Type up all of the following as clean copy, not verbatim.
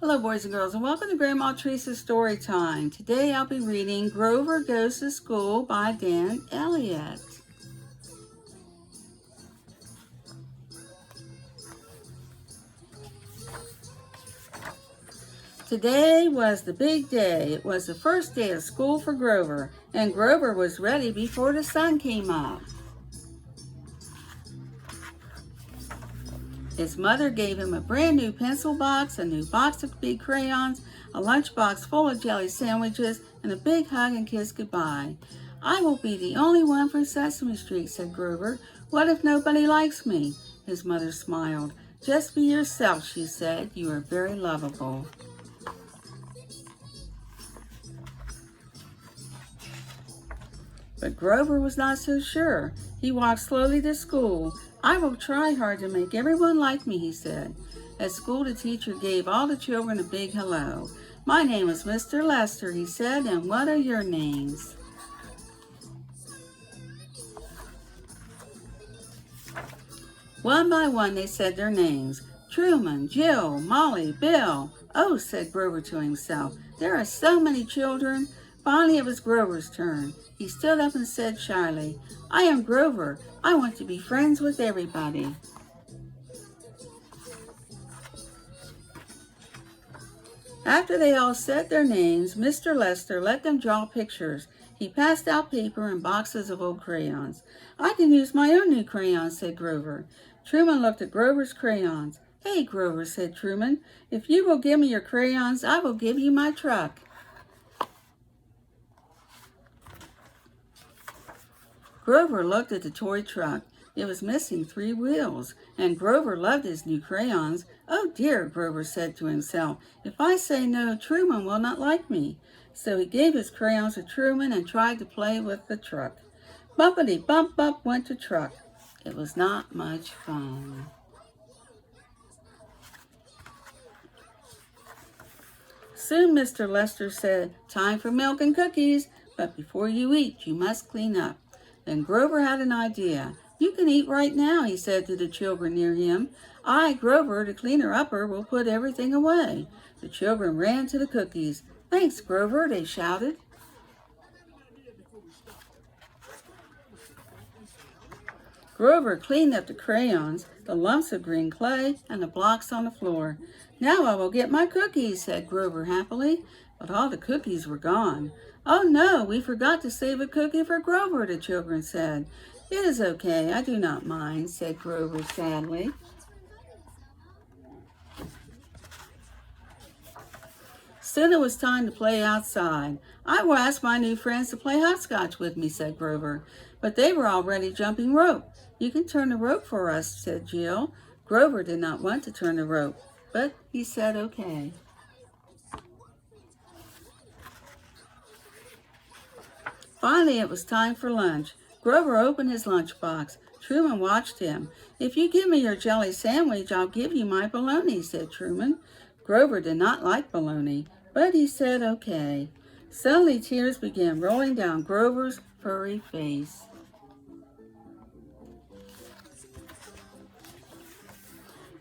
Hello boys and girls and welcome to Grandma Teresa's Story Time. Today I'll be reading Grover Goes to School by Dan Elliott. Today was the big day. It was the first day of school for Grover, and Grover was ready before the sun came up. His mother gave him a brand new pencil box, a new box of big crayons, a lunchbox full of jelly sandwiches, and a big hug and kiss goodbye. "I will be the only one from Sesame Street," said Grover. "What if nobody likes me?" His mother smiled. "Just be yourself," she said. "You are very lovable." But Grover was not so sure. He walked slowly to school. "I will try hard to make everyone like me," he said. At school, the teacher gave all the children a big hello. "My name is Mr. Lester," he said, "and what are your names?" One by one, they said their names. "Truman, Jill, Molly, Bill." "Oh," said Grover to himself, "there are so many children." Finally, it was Grover's turn. He stood up and said shyly, "I am Grover. I want to be friends with everybody." After they all said their names, Mr. Lester let them draw pictures. He passed out paper and boxes of old crayons. "I can use my own new crayons," said Grover. Truman looked at Grover's crayons. "Hey, Grover," said Truman, "if you will give me your crayons, I will give you my truck." Grover looked at the toy truck. It was missing 3 wheels, and Grover loved his new crayons. "Oh dear," Grover said to himself, "if I say no, Truman will not like me." So he gave his crayons to Truman and tried to play with the truck. Bumpity bump bump went the truck. It was not much fun. Soon Mr. Lester said, "Time for milk and cookies, but before you eat, you must clean up." Then Grover had an idea. "You can eat right now," he said to the children near him. "I, Grover, the cleaner-upper, will put everything away." The children ran to the cookies. "Thanks, Grover," they shouted. Grover cleaned up the crayons, the lumps of green clay, and the blocks on the floor. "Now I will get my cookies," said Grover happily, but all the cookies were gone. "Oh no, we forgot to save a cookie for Grover," the children said. "It is okay, I do not mind," said Grover sadly. Soon it was time to play outside. "I will ask my new friends to play hopscotch with me," said Grover. But they were already jumping rope. "You can turn the rope for us," said Jill. Grover did not want to turn the rope, but he said okay. Finally, it was time for lunch. Grover opened his lunchbox. Truman watched him. "If you give me your jelly sandwich, I'll give you my bologna," said Truman. Grover did not like bologna, but he said okay. Suddenly, tears began rolling down Grover's furry face.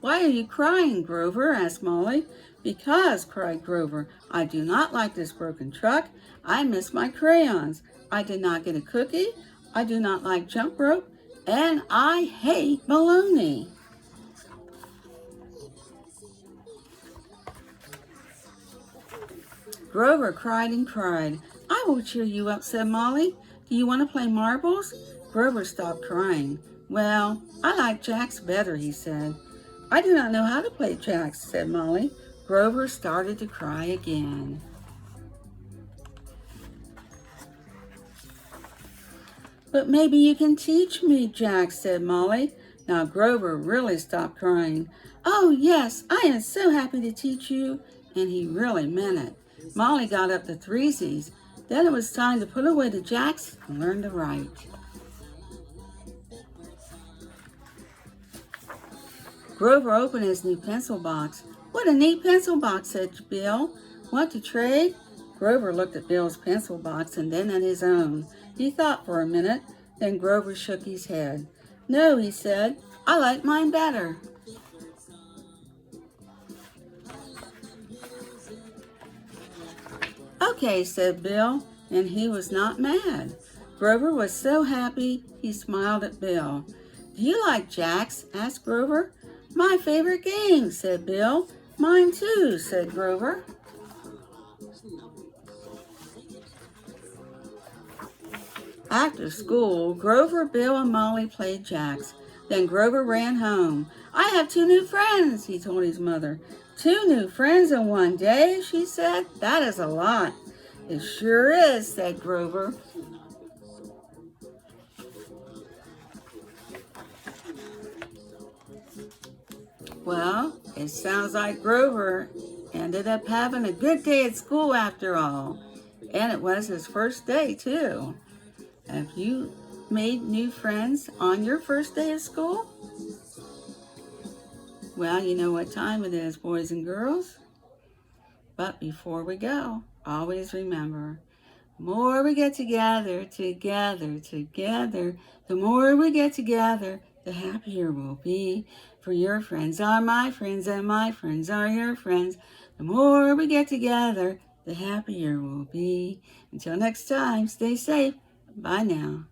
"Why are you crying, Grover?" asked Molly. "Because," cried Grover, "I do not like this broken truck. I miss my crayons. I did not get a cookie. I do not like jump rope. And I hate bologna." Grover cried and cried. "I will cheer you up," said Molly. "Do you want to play marbles?" Grover stopped crying. "Well, I like jacks better," he said. "I do not know how to play jacks," said Molly. Grover started to cry again. "But maybe you can teach me, Jack," said Molly. Now Grover really stopped crying. "Oh, yes, I am so happy to teach you." And he really meant it. Molly got up the threesies. Then it was time to put away the jacks and learn to write. Grover opened his new pencil box. "What a neat pencil box," said Bill. "Want to trade?" Grover looked at Bill's pencil box and then at his own. He thought for a minute. Then Grover shook his head. "No," he said, "I like mine better." Okay, said Bill, and he was not mad. Grover was so happy he smiled at Bill. Do you like jacks? Asked Grover. My favorite game, said Bill. Mine too, said Grover. After school, Grover, Bill, and Molly played jacks. Then Grover ran home. I have 2 new friends, he told his mother. 2 new friends in one day, she said. That is a lot. It sure is, said Grover. Well, it sounds like Grover ended up having a good day at school after all. And it was his first day, too. Have you made new friends on your first day of school? Well, you know what time it is, boys and girls. But before we go, always remember, the more we get together, the more we get together, the happier we'll be. For your friends are my friends and my friends are your friends. The more we get together, the happier we'll be. Until next time, stay safe. Bye now.